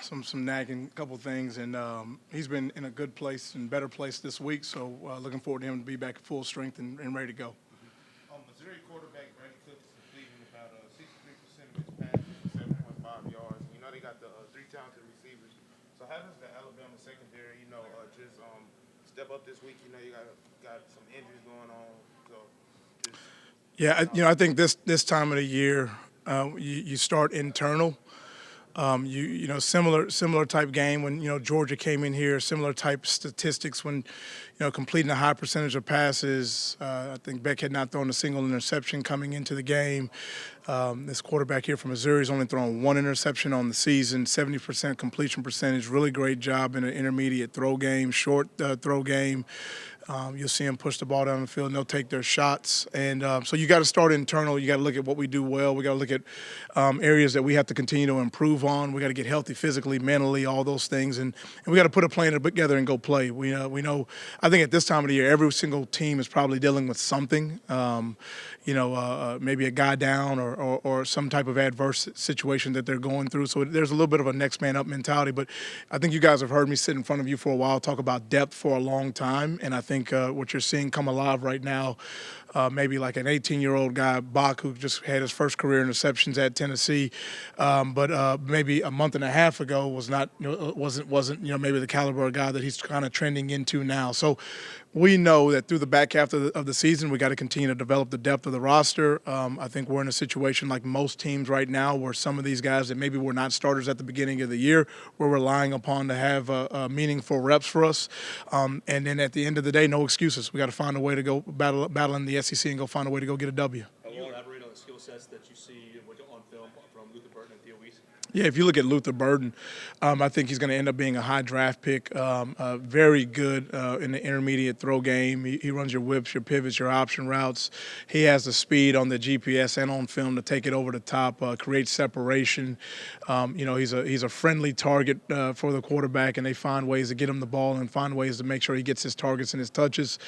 Some nagging couple things, and he's been in a good place and better place this week. So looking forward to him to be back at full strength and ready to go. Missouri quarterback Brady Cook is completing about 63% of his passes for 7.5 yards. You know they got the three talented receivers. So how does the Alabama secondary, just step up this week? You know you got some injuries going on. So just Yeah, I think this time of the year, you start internal. Similar type game when Georgia came in here. Similar type statistics when completing a high percentage of passes. I think Beck had not thrown a single interception coming into the game. This quarterback here from Missouri has only thrown one interception on the season. 70% completion percentage. Really great job in an intermediate throw game, short throw game. You'll see them push the ball down the field, and they'll take their shots. And so you got to start internal. You got to look at what we do well. We got to look at areas that we have to continue to improve on. We got to get healthy physically, mentally, all those things. And we got to put a plan together and go play. We know, I think at this time of the year, every single team is probably dealing with something, maybe a guy down or some type of adverse situation that they're going through. So there's a little bit of a next man up mentality. But I think you guys have heard me sit in front of you for a while, talk about depth for a long time. And I think what you're seeing come alive right now, maybe like an 18-year-old guy, Bach, who just had his first career interceptions at Tennessee, but maybe a month and a half ago wasn't maybe the caliber of guy that he's kind of trending into now. So we know that through the back half of the season, we got to continue to develop the depth of the roster. I think we're in a situation like most teams right now where some of these guys that maybe were not starters at the beginning of the year, we're relying upon to have meaningful reps for us. And then at the end of the day, no excuses. We got to find a way to go battle in the SEC and go find a way to go get a W. Can you elaborate on the skill sets that you see on film from Luther Burton and Theo Weiss? Yeah, if you look at Luther Burden, I think he's going to end up being a high draft pick. Very good in the intermediate throw game. He runs your whips, your pivots, your option routes. He has the speed on the GPS and on film to take it over the top, create separation. He's a friendly target for the quarterback, and they find ways to get him the ball and find ways to make sure he gets his targets and his touches.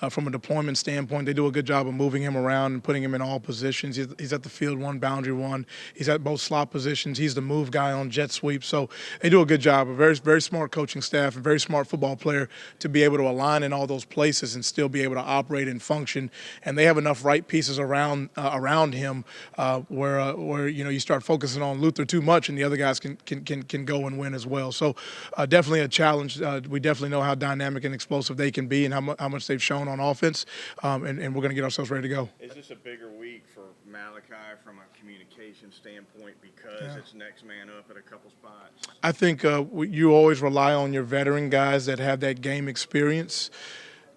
From a deployment standpoint, they do a good job of moving him around and putting him in all positions. He's at the field one, boundary one. He's at both slot positions. He's the move guy on jet sweep. So they do a good job. A very, very smart coaching staff, a very smart football player to be able to align in all those places and still be able to operate and function. And they have enough right pieces around him where you start focusing on Luther too much and the other guys can go and win as well. So definitely a challenge. We definitely know how dynamic and explosive they can be and how much they've shown on offense. And we're going to get ourselves ready to go. Is this a bigger week for Malachi from a communication standpoint because it's next man up at a couple spots? I think you always rely on your veteran guys that have that game experience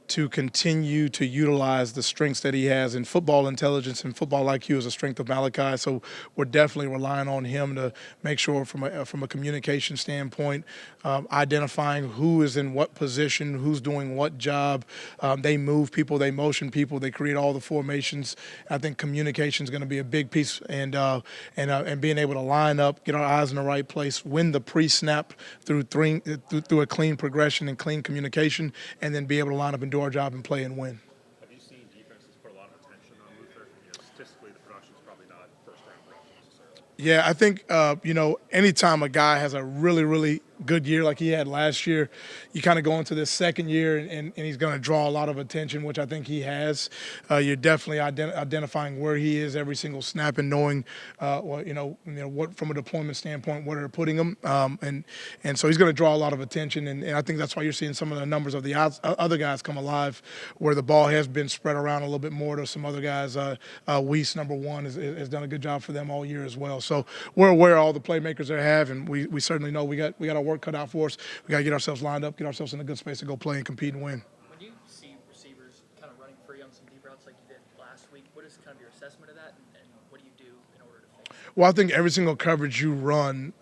to continue to utilize the strengths that he has in football intelligence and football IQ is a strength of Malachi. So we're definitely relying on him to make sure from a communication standpoint, identifying who is in what position, who's doing what job. They move people, they motion people, they create all the formations. I think communication is going to be a big piece, and being able to line up, get our eyes in the right place, win the pre-snap through a clean progression and clean communication, and then be able to line up and do our job and play and win. Have you seen defenses put a lot of attention on Luther? Statistically, the production is probably not first-round production necessarily. Yeah, I think, anytime a guy has a really, really good year like he had last year, you kind of go into this second year and he's going to draw a lot of attention, which I think he has. You're definitely identifying where he is every single snap and knowing, what from a deployment standpoint, where they're putting him. And so he's going to draw a lot of attention. And I think that's why you're seeing some of the numbers of the other guys come alive where the ball has been spread around a little bit more to some other guys. Weiss, number one, has done a good job for them all year as well. So we're aware of all the playmakers they have, and we certainly know we got our work cut out for us. We got to get ourselves lined up, get ourselves in a good space to go play and compete and win. When you see receivers kind of running free on some deep routes like you did last week, what is kind of your assessment of that, and what do you do in order to fix it? Well, I think every single coverage you run,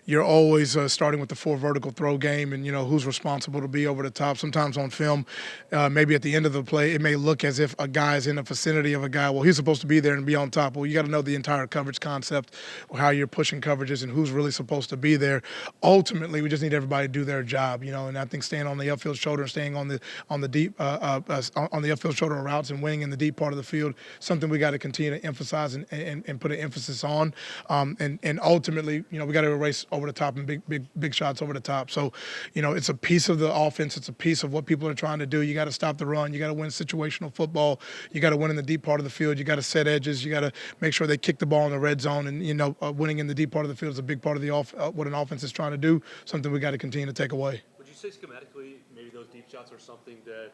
you're always starting with the four vertical throw game and, who's responsible to be over the top. Sometimes on film, maybe at the end of the play, it may look as if a guy is in the vicinity of a guy. Well, he's supposed to be there and be on top. Well, you got to know the entire coverage concept, how you're pushing coverages and who's really supposed to be there. Ultimately, we just need everybody to do their job, and I think staying on the upfield shoulder and staying on the upfield shoulder routes and winning in the deep part of the field, something we got to continue to emphasize and put an emphasis emphasis on. And ultimately, we got to erase over the top and big shots over the top. So, it's a piece of the offense. It's a piece of what people are trying to do. You got to stop the run. You got to win situational football. You got to win in the deep part of the field. You got to set edges. You got to make sure they kick the ball in the red zone. And, winning in the deep part of the field is a big part of the what an offense is trying to do, something we got to continue to take away. Would you say schematically maybe those deep shots are something that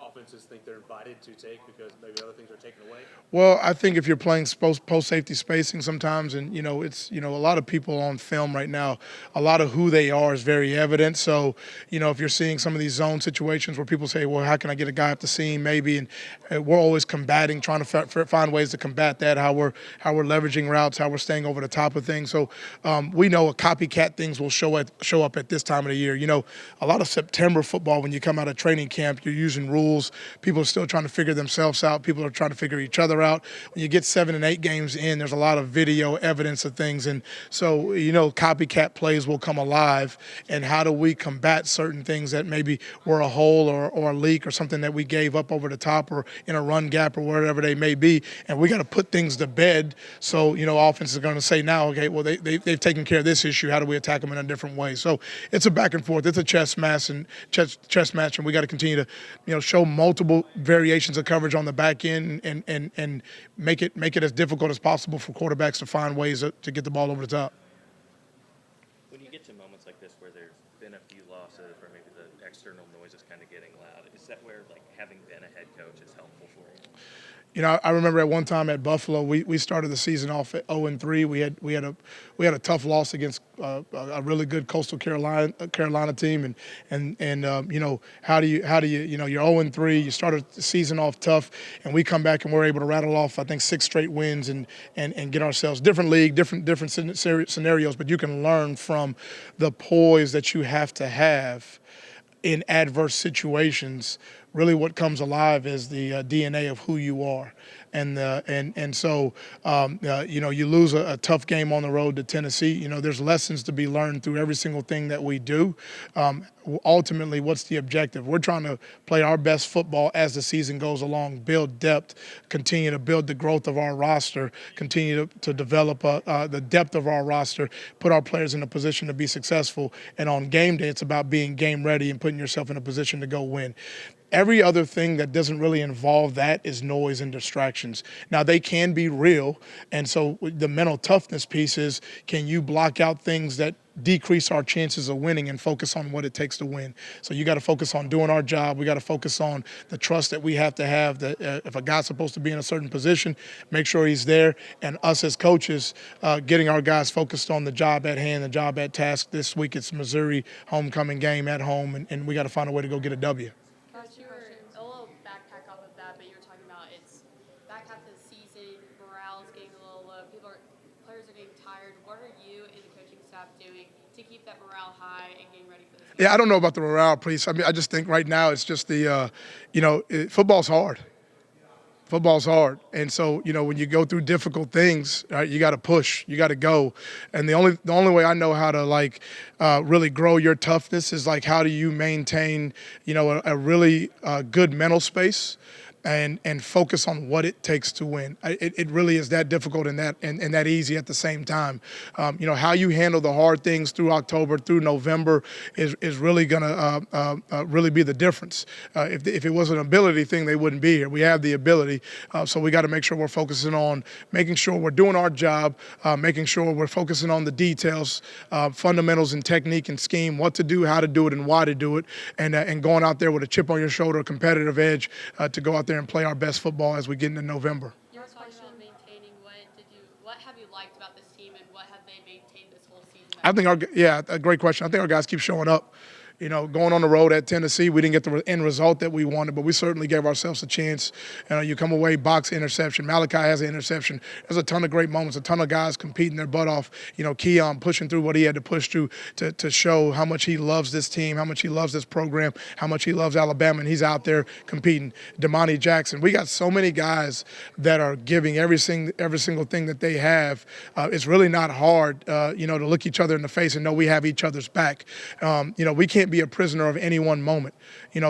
offenses think they're invited to take because maybe other things are taken away? Well, I think if you're playing post-safety spacing sometimes, and, it's, a lot of people on film right now, a lot of who they are is very evident. So, if you're seeing some of these zone situations where people say, well, how can I get a guy up the seam maybe? And we're always combating, trying to find ways to combat that, how we're leveraging routes, how we're staying over the top of things. So we know copycat things will show up at this time of the year. A lot of September football, when you come out of training camp, you're using rules. People are still trying to figure themselves out. People are trying to figure each other out. When you get 7 and 8 games in, there's a lot of video evidence of things. And so, copycat plays will come alive. And how do we combat certain things that maybe were a hole or a leak or something that we gave up over the top or in a run gap or wherever they may be. And we got to put things to bed. So, offenses are going to say now, okay, well, they've taken care of this issue. How do we attack them in a different way? So it's a back and forth. It's a chess match, and we got to continue to, show multiple variations of coverage on the back end and make it as difficult as possible for quarterbacks to find ways to get the ball over the top. When you get to moments like this where there's been a few losses or maybe the external noise is kind of getting loud, is that where having been a head coach is helpful for you? I remember at one time at Buffalo, we started the season off at 0-3. We had a tough loss against a really good Coastal Carolina team, and how do you you're 0-3. You started the season off tough, and we come back and we're able to rattle off I think 6 straight wins and get ourselves different league, different scenarios. But you can learn from the poise that you have to have in adverse situations. Really what comes alive is the DNA of who you are. So you lose a tough game on the road to Tennessee. There's lessons to be learned through every single thing that we do. Ultimately, what's the objective? We're trying to play our best football as the season goes along, build depth, continue to build the growth of our roster, continue to develop the depth of our roster, put our players in a position to be successful. And on game day, it's about being game ready and putting yourself in a position to go win. Every other thing that doesn't really involve that is noise and distractions. Now, they can be real, and so the mental toughness piece is, can you block out things that decrease our chances of winning and focus on what it takes to win? So you got to focus on doing our job. We got to focus on the trust that we have to have, that if a guy's supposed to be in a certain position, make sure he's there. And us as coaches, getting our guys focused on the job at hand, the job at task. This week it's Missouri homecoming game at home, and we got to find a way to go get a W. You were a little backpack off of that, but you were talking about it's back half of the season, morale is getting a little low, players are getting tired. What are you and the coaching staff doing to keep that morale high and getting ready for this game? Yeah, I don't know about the morale piece. I mean, I just think right now it's just football's hard. Football's hard. And so, when you go through difficult things, right, you got to push, you got to go. And the only way I know how to really grow your toughness is how do you maintain, a really good mental space and focus on what it takes to win. It really is that difficult and that easy at the same time. How you handle the hard things through October, through November is really going to really be the difference. If it was an ability thing, they wouldn't be here. We have the ability, so we got to make sure we're focusing on making sure we're doing our job, making sure we're focusing on the details, fundamentals and technique and scheme, what to do, how to do it, and why to do it, and going out there with a chip on your shoulder, a competitive edge to go out there and play our best football as we get into November. You were talking about maintaining. What have you liked about this team, and what have they maintained this whole season? I think a great question. I think our guys keep showing up. Going on the road at Tennessee, we didn't get the end result that we wanted, but we certainly gave ourselves a chance. You come away, box interception. Malachi has an interception. There's a ton of great moments, a ton of guys competing their butt off. Keon pushing through what he had to push through to show how much he loves this team, how much he loves this program, how much he loves Alabama, and he's out there competing. Damani Jackson. We got so many guys that are giving every single thing that they have. It's really not hard, to look each other in the face and know we have each other's back. We can't can't be a prisoner of any one moment.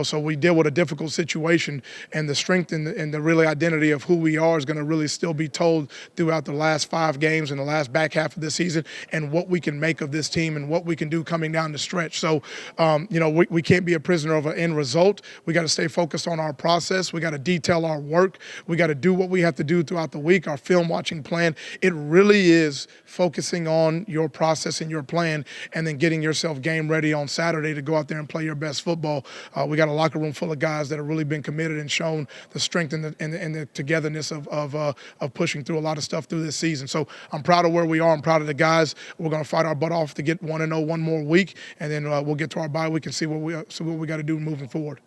So we deal with a difficult situation, and the strength and the really identity of who we are is going to really still be told throughout the last 5 games and the last back half of this season, and what we can make of this team and what we can do coming down the stretch. So, we can't be a prisoner of an end result. We got to stay focused on our process. We got to detail our work. We got to do what we have to do throughout the week, our film watching plan. It really is focusing on your process and your plan, and then getting yourself game ready on Saturday to go out there and play your best football. We got a locker room full of guys that have really been committed and shown the strength and the togetherness of pushing through a lot of stuff through this season. So I'm proud of where we are. I'm proud of the guys. We're going to fight our butt off to get 1-0 one more week, and then we'll get to our bye week and see what we got to do moving forward.